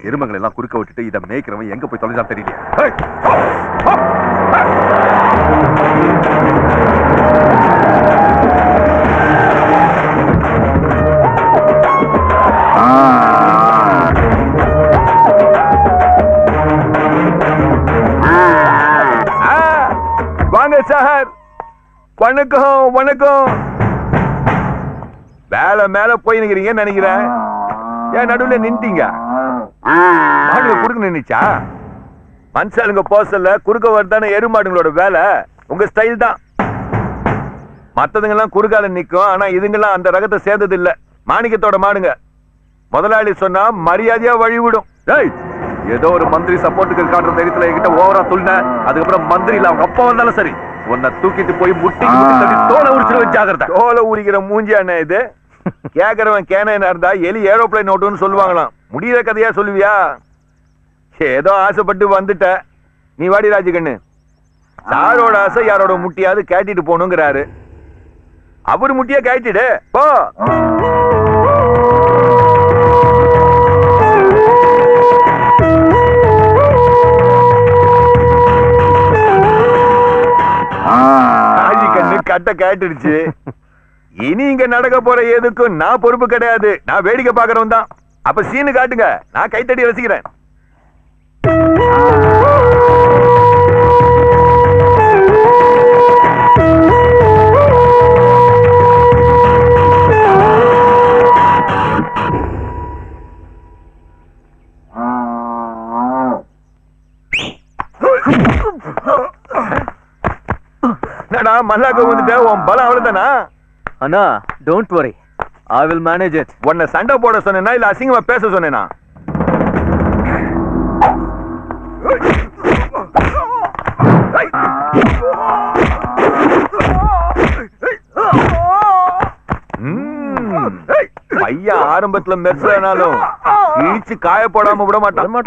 எருமங்களை எல்லாம் குறுக்க விட்டுட்டு இதை மேய்க்கிறவன் எங்க போய் தொலைஞ்சா தெரியல. வாங்க சார். வணக்கம் வணக்கம். வேலை மேல போய் நிக்கிறீங்கன்னு நினைக்கிறேன். ஏன் நடுவில் நின்ட்டீங்க? மாடுங்க குறுக்க நின்னுச்சா? மனுஷாளுங்க போசல்ல குறுக்க வரதானே எருமாடுங்களோட வேலை. உங்க ஸ்டைல் தான். மத்ததுங்க எல்லாம் குறுக்கால நிக்கும். ஆனா இதுங்கெல்லாம் அந்த ரகத்தை சேர்ந்தது இல்ல. மாணிக்கத்தோட மாடுங்க. முதலாளி சொன்னா மரியாதையா வழிவிடும். ஏதோ ஒரு மந்திரி சப்போர்ட்டுக்கு காட்டுற தைரியத்துல என்கிட்ட ஓவரா துள்ளின. அதுக்கப்புறம் மந்திரி இல்ல அவங்க அப்பா வந்தாலும் சரி, உன்னை தூக்கிட்டு போய் முட்டி தோலை உரிச்சு வச்சாகிறத. தோலை உரிக்கிற மூஞ்சியான இது. கேக்குறவன் கேன இருந்தா எலி ஏரோப்ளைன் ஓட்டுன்னு சொல்லுவாங்களாம். முடியிற கதையா சொல்லுவியா? ஏதோ ஆசைப்பட்டு வந்துட்ட. நீ வாடி ராஜகண்ணு. சாரோட ஆசை யாரோட முட்டியாவது கேட்டிட்டு போகணுங்கிறாரு. அவரு முட்டியா கேட்டிடு போ. ராஜகண்ணு கட்ட கேட்டுடுச்சு. இனி இங்க நடக்க போற எதுக்கும் நான் பொறுப்பு கிடையாது. நான் வேடிக்கை பாக்குறவன் தான். அப்ப சீனு காட்டுங்க, நான் கைத்தடி ரசிக்கிறேன். என்னடா மல்லாக்க வந்துட்ட? உன் பலம் அவ்வளவுதானா? அண்ணா, don't worry, I will manage it. உன்னை சண்டை போட சொன்னேனா இல்ல அசிங்கமா பேச சொன்னேனா? பையன் ஆரம்பத்துல மெர்சனாலும் இழிச்சு காய போடாம விட மாட்டான்.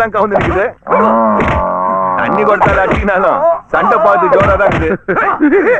தான் கவுந்து இருக்குது. தண்ணி கொடுத்தாலும் அடிக்கினாலும் சண்டை பார்த்து ஜோரா தான் இருக்குது.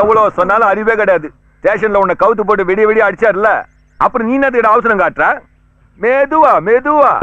எவ்வளவு சொன்னாலும் அறிவே கிடையாது. ஸ்டேஷன்ல உன்னை கவுத்து போட்டு வெடி வெடி அடிச்சாருல, அப்புறம் நீ என்ன அவசரம் காட்டுற? மெதுவா மெதுவா.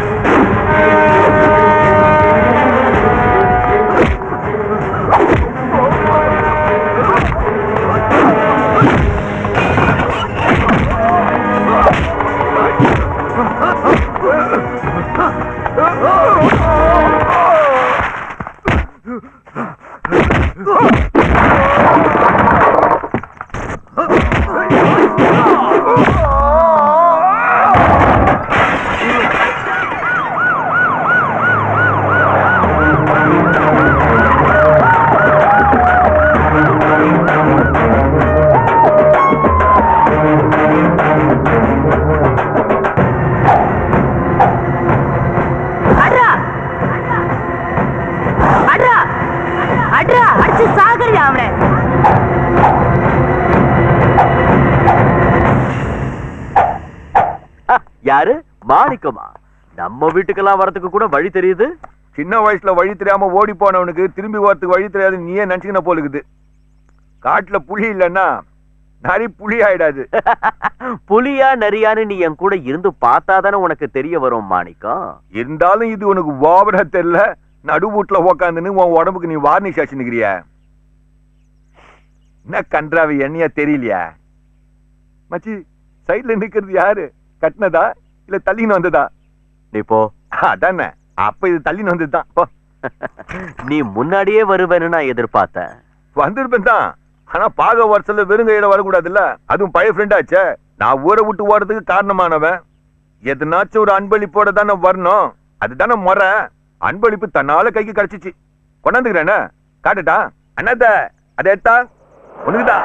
யாரு? மாணிக்கமா? நம்ம வீட்டுக்கெல்லாம் வரதுக்கு கூட வழி தெரியுது. சின்ன வயசுல வழி தெரியாம ஓடி போனவனுக்கு திரும்பி வரத்துக்கு வழி தெரியாது நீயே நினைச்சுக்கின போலுக்குது. காட்டுல புலி இல்லன்னா நரி புலி ஆயிடாது. புலியா நரியான்னு நீ என் கூட இருந்து பார்த்தாதானே உனக்கு தெரிய வரும் மாணிக்கம். இருந்தாலும் இது உனக்கு ஓவரா தெரியல. நடு வீட்டுல உக்காந்துன்னு உன் உடம்புக்கு நீ வார்னிஷ் ஆச்சுன்னுக்கிறியா? என்ன கன்றாவி எண்ணியா தெரியலையா? மச்சி சைட்ல நிக்கிறது யாரு? கட்டினதா இல்ல தள்ளின்னு வந்ததா? நீ போ. அதானே, அப்ப இது தள்ளின்னு வந்ததுதான். போ. நீ முன்னாடியே வருவேன்னு நான் எதிர்பார்த்தேன். வந்திருப்பேன் தான், ஆனா பாக வருஷத்துல வெறுங்கையில வரக்கூடாதுல்ல. அதுவும் பழைய ஃப்ரெண்டாச்சே. நான் ஊரை விட்டு ஓடுறதுக்கு காரணமானவன். எதுனாச்சும் ஒரு அன்பளிப்போட தானே வரணும். அதுதானே முறை. அன்பளிப்பு தன்னால கைக்கு கிடைச்சிச்சு. கொண்டாந்துக்கிறேன்னு காட்டுட்டா? அண்ணாத்த அதை எடுத்தா உனக்குதா.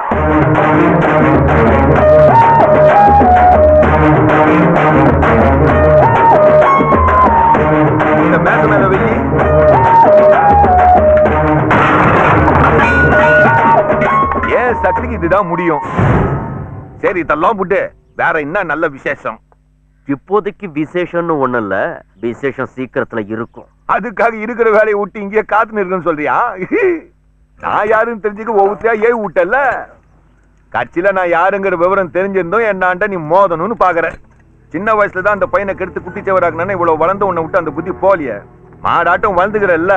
இந்த மேல மேல வெள்ளி ஏன் சக்திக்கு இதுதான் முடியும். சரி, இதெல்லாம் புட்டு. வேற என்ன நல்ல விசேஷம்? இப்போதைக்கு விசேஷம்னு ஒண்ணு இல்ல, விசேஷம் சீக்கிரத்துல இருக்கும். அதுக்காக இருக்கிற வேலையை விட்டு இங்கே காத்துன்னு இருக்குன்னு சொல்றியா? நான் யாருன்னு தெரிஞ்சுக்க ஒவ்வொருத்தையா ஏவி விட்டல. கட்சியில நான் யாருங்கிற விவரம் தெரிஞ்சிருந்தோம் என்னாண்ட நீ மோதணும்னு பாக்குற. சின்ன வயசுலதான் அந்த பையனை கெடுத்து குட்டிச்சவராக்குனா இவ்வளவு வளர்ந்து உன்னை விட்டு அந்த புத்தி போலிய. மாடாட்டம் வளர்ந்துக்கிறல்ல,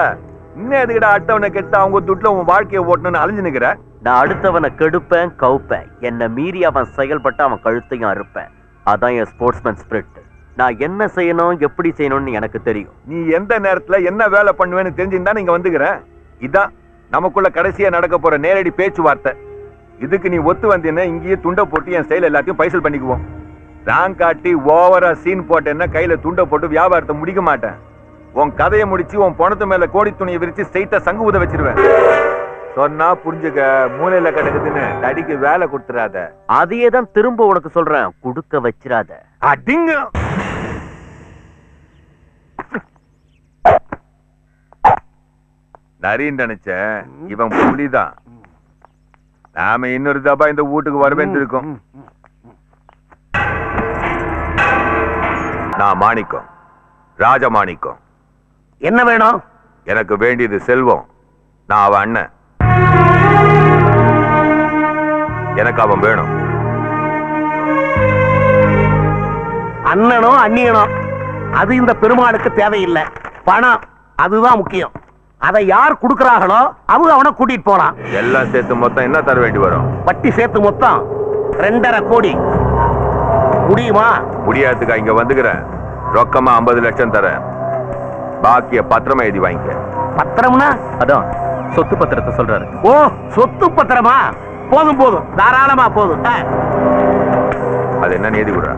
இன்னும் எதுக்கிட்ட அடுத்தவனை கெடுத்து அவங்க துட்டுல உன் வாழ்க்கையை ஓட்டணும்னு அழிஞ்சு நிக்கிற. நான் அடுத்தவனை கெடுப்பேன், கவுப்பேன். என்ன மீறி அவன் செயல்பட்டு அவன் கழுத்தையும் அறுப்பேன். அதான் என் ஸ்போர்ட்ஸ்மேன் ஸ்பிரிட். நான் என்ன செய்யணும், எப்படி செய்யணும்னு எனக்கு தெரியும். நீ எந்த நேரத்துல என்ன வேலை பண்ணுவேன்னு தெரிஞ்சுதான் நீங்க வந்துக்கிறேன். இதான் நமக்குள்ள கடைசியா நடக்க போற நேரடி பேச்சுவார்த்தை. இதுக்கு நீ ஒத்து வந்தீன்னா இங்கேயே துண்டை போட்டு என் செயல் எல்லாத்தையும் பைசல் பண்ணிக்குவோம். ராங் காட்டி ஓவரா சீன் போட்டேன்னா கையில துண்டை போட்டு வியாபாரத்தை முடிக்க மாட்டேன். உன் கதையை முடிச்சு உன் பணத்து மேல கோடி துணியை விரிச்சு ஸ்ட்ரைட்டா சங்கு ஊத வச்சிருவேன். சொன்னா புரிஞ்சுக்க, மூலையில கிடக்குதுன்னு தடிக்கு வேலை கொடுத்துறாத. அதையே தான் திரும்ப உனக்கு சொல்றேன், குடுக்க வச்சிராத. அடிங்க. நரின்னு நினைச்சேன், இவன் புலிதான். நாம இன்னொரு தபா இந்த வீட்டுக்கு வரவேண்டு இருக்கோம். நான் மாணிக்கம், ராஜமாணிக்கம். என்ன வேணும்? எனக்கு வேண்டியது செல்வம். நான் அவன் அண்ணன். எனக்கு அவன் வேணும். அண்ணனோ அண்ணியனோ அது இந்த பெருமாளுக்கு தேவையில்லை. பணம் அதுதான் முக்கியம். அதை யார் கொடுக்கறாங்களோ அவங்க அவனை கூட்டிட்டு போலாம். எல்லாம் சேர்த்து மொத்தம் என்ன தர வேண்டி வரும்? வட்டி சேர்த்து மொத்தம் 2.5 கோடி. முடியுமா? முடியாதுக்கா, இங்க வந்துக்கிறேன். ரொக்கமா 50 லட்சம் தரேன். பாக்கிய பத்திரமா எழுதி வாங்கிக்க. பத்திரம்னா? அதான் சொத்து பத்திரத்தை சொல்றாரு. ஓ, சொத்து பத்திரமா? போதும் போதும், தாராளமா போதும். அது என்ன எழுதி விடுறா?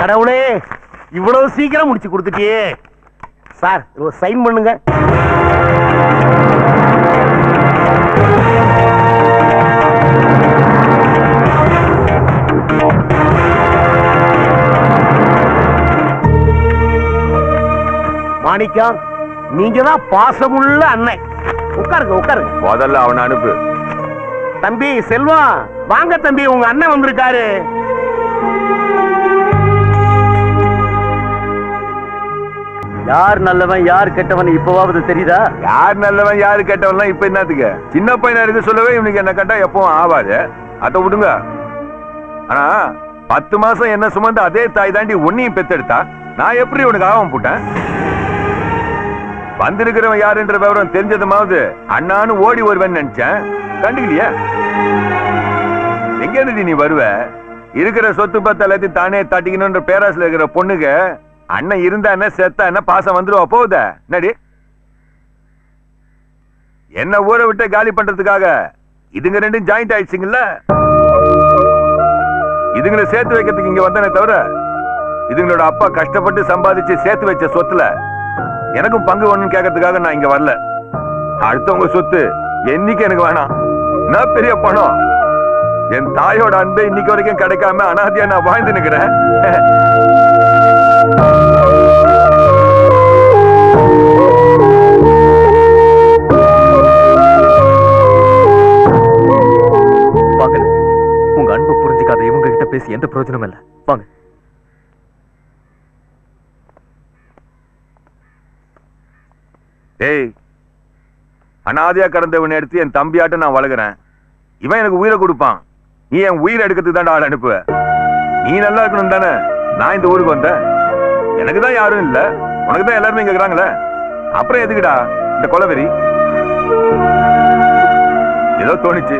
கடவுளே, இவ்வளவு சீக்கிரம் முடிச்சு கொடுத்துட்டியே. சார், சைன் பண்ணுங்க. மாணிக்கம், நீங்க தான் பாசமுள்ள அண்ணன். உட்காருங்க உட்காருங்க. முதல்ல அவனை அனுப்பு. தம்பி செல்வம், வாங்க தம்பி, உங்க அண்ணன் வந்திருக்காரு. யார் நல்லவன் யார் கெட்டவன் இப்பவாவது தெரியுதா? யார் நல்லவன் யாரு கெட்டவன் இப்ப என்னத்துக்கு? சின்ன பையனா இருக்கு சொல்லவே இவனுக்கு என்ன கண்டா எப்பவும் ஆவாது. அதை விடுங்க. ஆனா 10 மாசம் என்ன சுமந்து அதே தாய் தாண்டி உன்னையும் பெத்தெடுத்தா நான் எப்படி உனக்கு ஆவம் போட்டேன்? வந்திருக்கிறவன் யாருன்ற விவரம் தெரிஞ்சதுமாவது அண்ணான்னு ஓடி வருவேன்னு நினைச்சேன். கண்டுக்கலையா? எங்க இருந்து நீ வருவ? இருக்கிற சொத்து பத்து எல்லாத்தையும் தானே தட்டிக்கணும்ன்ற பேராசில இருக்கிற பொண்ணுக்கு அண்ணன் இருந்தா என்ன செத்தா என்ன பாசம் வந்துருவா போகுத? என்னடி என்ன ஊரை விட்டு காலி பண்றதுக்காக இதுங்க ரெண்டும் ஜாயிண்ட் ஆயிடுச்சுங்கல்ல? இதுங்களை சேர்த்து வைக்கிறதுக்கு இங்க வந்தனே தவிர இதுங்களோட அப்பா கஷ்டப்பட்டு சம்பாதிச்சு சேர்த்து வச்ச சொத்துல எனக்கும் பங்கு வேணும்னு கேட்கறதுக்காக நான் இங்க வரல. அடுத்தவங்க சொத்து என்னைக்கு எனக்கு வேணாம். நான் பெரிய பணம். என் தாயோட அன்பை இன்னைக்கு வரைக்கும் கிடைக்காம அனாதையா நான் வாழ்ந்து நிக்கிறேன். உங்க அன்பு புரிஞ்சுக்காத இவங்க கிட்ட பேசி எந்த பிரயோஜனமும் இல்ல. வாங்க. ஏய், அனாதையா கடந்தவன் எடுத்து என் தம்பியாட்ட நான் வளர்கிறேன். இவன் எனக்கு உயிரை கொடுப்பான். நீ என் உயிரை எடுக்கிறதுக்கு தான் ஆள் அனுப்புவ. நீ நல்லா இருக்கணும் தானே நான் இந்த ஊருக்கு வந்தேன். எனக்கு தான் யாரும் இல்ல, உனக்கு தான் எல்லாருமே இங்க இருக்கிறாங்களே. அப்புறம் எதுக்குடா இந்த கொலவெறி ஏதோ தோணிச்சு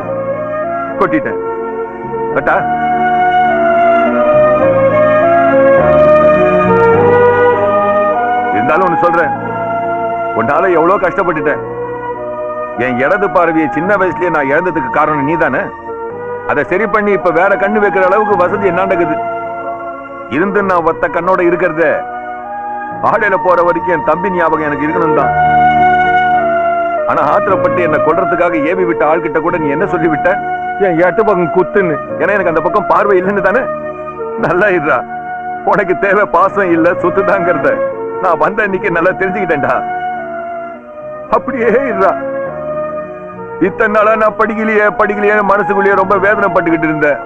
கொட்டிட்டேன். பட்டா இருந்தாலும் ஒண்ணு சொல்றேன், உன்னால எவ்வளவு கஷ்டப்பட்டுட்டேன். என் இடது பார்வையை சின்ன வயசுலயே நான் இழந்ததுக்கு காரணம் நீதானே. அதை சரி பண்ணி இப்ப வேற கண்ணு வைக்கிற அளவுக்கு வசதி என்னண்டக்குது. இருந்து நான் ஒத்த கண்ணோட இருக்கிறத ஆடையில போற வரைக்கும் என் தம்பி ஞாபகம் எனக்கு இருக்கணும் தான். ஆனா ஆத்திரப்பட்டு என்ன கொல்றதுக்காக ஏவி விட்ட ஆள்கிட்ட கூட நீ என்ன சொல்லிவிட்ட? என் எட்டு பக்கம் குத்துன்னு. ஏன்னா எனக்கு அந்த பக்கம் பார்வை இல்லைன்னு தானே. நல்லா இருடா, உனக்கு தேவை பாசம் இல்ல சொத்துதாங்கிறத நான் வந்த அன்னைக்கு நல்லா தெரிஞ்சுக்கிட்டேன்டா. அப்படியே இருடா. இத்தனை நாளா நான் படிக்கலையே மனசுக்குள்ளேயே ரொம்ப வேதனைப்பட்டுக்கிட்டு இருந்தேன்.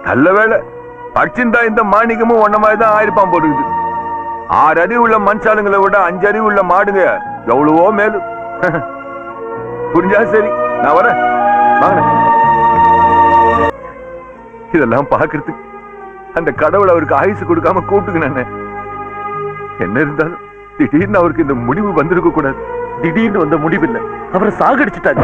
நல்ல வேலை படிச்சிருந்தா இந்த மாணிக்கமும் ஒன்ன மாதிரி தான் ஆயிருப்பான் போட்டுக்குது. 6 அறிவு உள்ள மனுஷாளுங்களை விட 5 அறிவு உள்ள மாடுங்க எவ்வளவோ மேலும். புரிஞ்சா சரி, நான் வரேன். இதெல்லாம் பாக்குறதுக்கு அந்த கடவுள் அவருக்கு ஆயுசு கொடுக்காம கூப்பிட்டுக்கு. என்ன இருந்தாலும் திடீர்னு அவருக்கு இந்த முடிவு வந்திருக்க கூடாது. திடீர்னு வந்த முடிவு இல்ல, அவரை சாகடிச்சுட்டாங்க.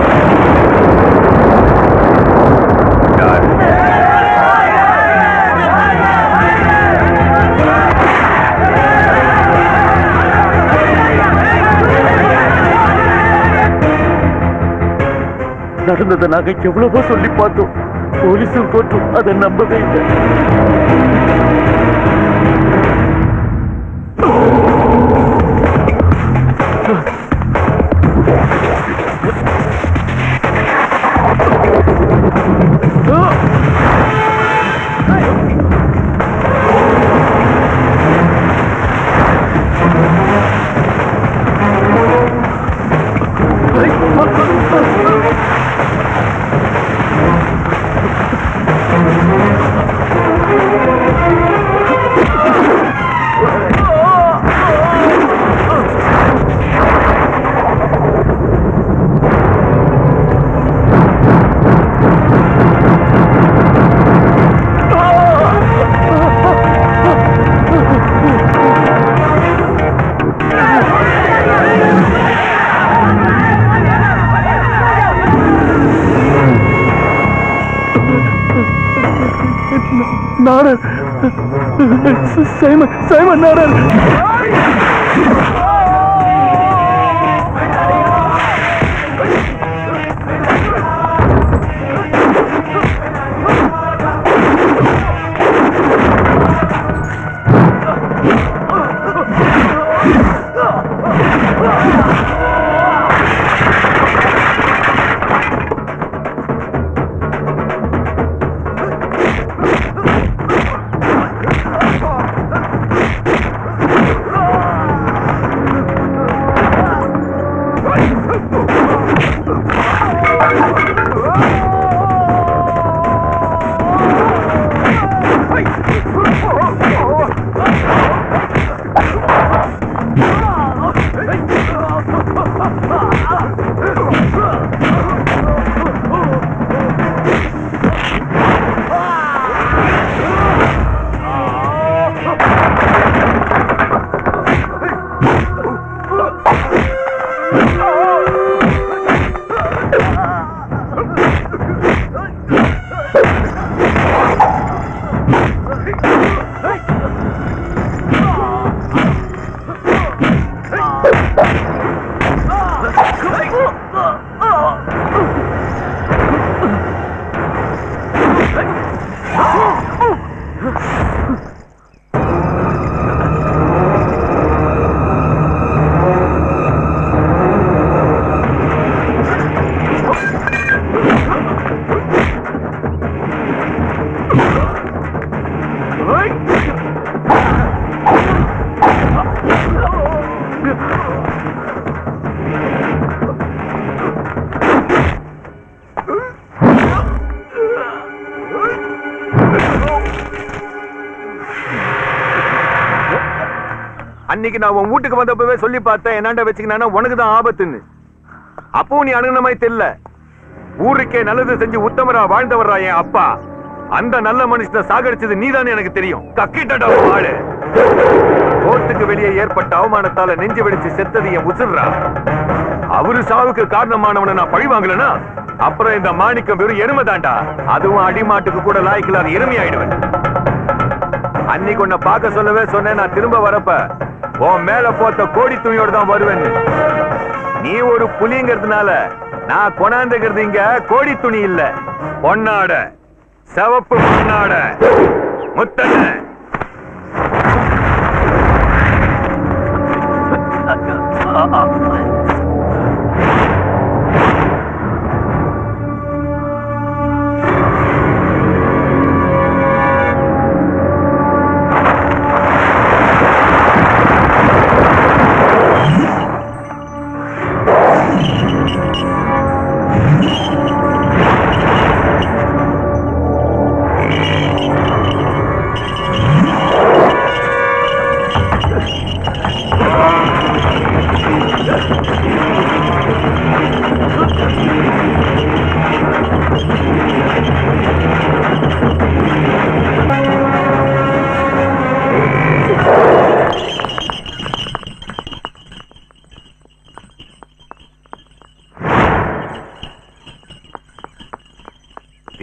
நடந்ததை நாங்க எவ்வளவோ சொல்லி பார்த்தோம். போலீஸும் கோர்ட்டும் அதை நம்பவே இல்லை. நாரர், சைமன் நாரர். அன்னைக்கு நான் உன் வீட்டுக்கு வந்தப்பவே சொல்லி பார்த்தேன், என்னாண்ட வச்சுக்கினா உனக்கு தான் ஆபத்துன்னு. அப்போ நீ அணுகுன மாதிரி தெரியல. ஊருக்கே நல்லது செஞ்சு உத்தமரா வாழ்ந்தவரா என் அப்பா. அந்த நல்ல மனுஷனை சாகடிச்சது நீதானே எனக்கு தெரியும். கக்கிட்டா ஆளு. கோர்ட்டுக்கு வெளியே ஏற்பட்ட அவமானத்தால நெஞ்சு வெடிச்சு செத்தது என் உசுர்றா. அவரு சாவுக்கு காரணமானவனை நான் பழி வாங்கலனா அப்புறம் இந்த மாணிக்கம் வெறும் எருமை தாண்டா. அதுவும் அடிமாட்டுக்கு கூட லாய்க்கலாத எருமை ஆயிடுவேன். அன்னைக்கு உன்னை பார்க்க சொல்லவே சொன்னேன். நான் திரும்ப வரப்ப உன் மேல போத்த கோடி துணியோட தான் வருவேன்னு. நீ ஒரு புலிங்கிறதுனால நான் கொண்டாந்துக்கிறது இங்க கோடி துணி இல்ல, பொன்னாட, சிவப்பு பொன்னாட. முத்தண்ண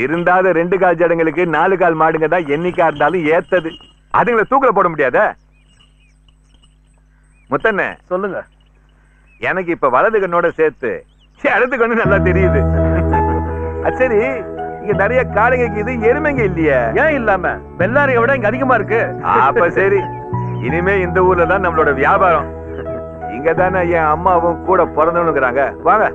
இருந்தாத 2 கால் ஜடங்களுக்கு 4 கால் மாடுங்க தான் என்னைக்கா இருந்தாலும் ஏத்தது. அதுங்களை தூக்கல போட முடியாத. முத்தண்ண சொல்லுங்க. எனக்கு இப்ப வலது கண்ணோட சேர்த்து இடது கண்ணு நல்லா தெரியுது. சரி, இங்க நிறைய காளைங்க இது, எருமைங்க இல்லையா? ஏன் இல்லாம வெள்ளாரியை விட இங்க அதிகமா இருக்கு. அப்ப சரி, இனிமே இந்த ஊர்ல தான் நம்மளோட வியாபாரம். இங்க தானே என் அம்மாவும் கூட பிறந்தவனுங்கிறாங்க. வாங்க.